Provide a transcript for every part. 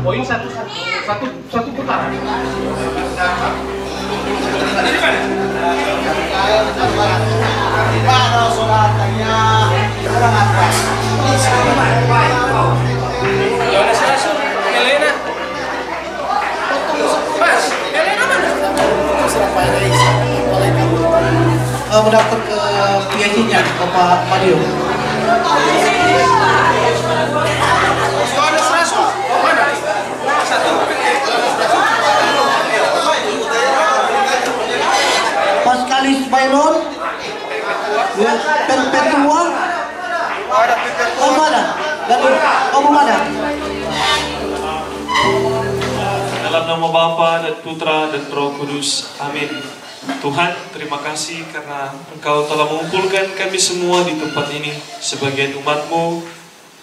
Poin satu putaran. Jonas Rasul, Helena. Mas, Helena mana? Mendaftar ke PhD-nya ke Pak Mario. Jonas Rasul, mana? Mas Kalis Bailon. Perpetua. Kamu mana? Kamu mana? Dalam nama Bapa dan Putra dan Roh Kudus. Amin. Tuhan, terima kasih karena Engkau telah mengumpulkan kami semua di tempat ini sebagai umat-Mu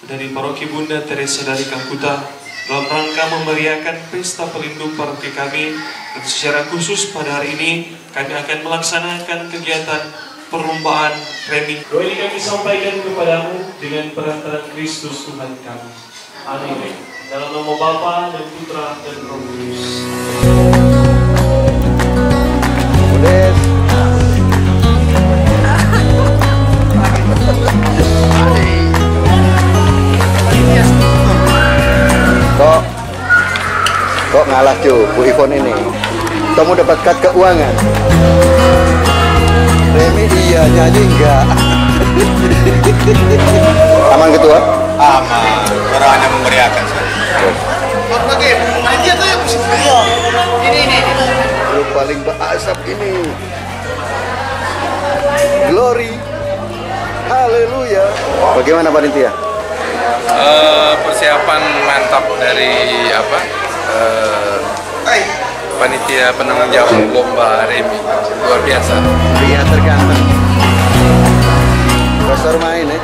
dari Paroki Bunda Teresa dari Kalkuta dalam rangka memeriahkan pesta pelindung paroki kami, dan secara khusus pada hari ini kami akan melaksanakan kegiatan perlombaan remi. Doa ini kami sampaikan kepadamu dengan perantaraan Kristus Tuhan kami. Amin. Dalam nama Bapa dan Putra dan Roh Kudus. Kok ngalah cu, Bu Ivon ini. Kamu dapatkan keuangan. Remi iya, nyanyi enggak. Aman ketua? Aman, orang hanya memeriahkan saja. Ini. Lu paling berasap ini. Glory. Haleluya. Bagaimana panitia? Persiapan mantap dari panitia penanggung jawab lomba remi, luar biasa. Pria terganteng. Profesor main ya.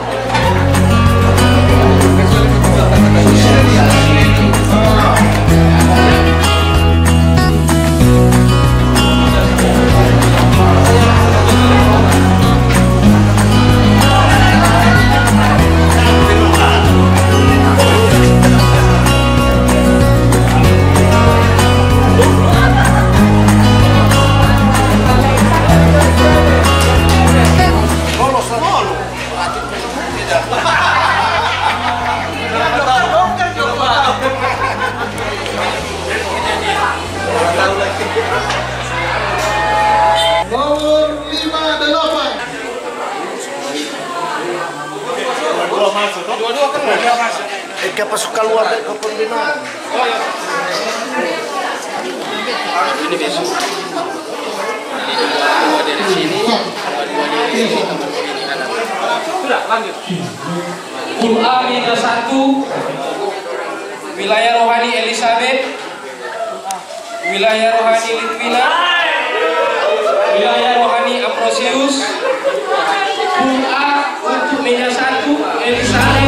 Dua-dua kan udah masuk. Siapa suka luar dari kepemimpinan? Oh ya. Ini besok. Dua dari sini, dua dari sini. Sudah lanjut. Qur'an Minda 1, wilayah rohani Elizabeth, wilayah rohani Litwina, wilayah rohani Ambrosius. Qur'an untuk meja 1 Elizabeth.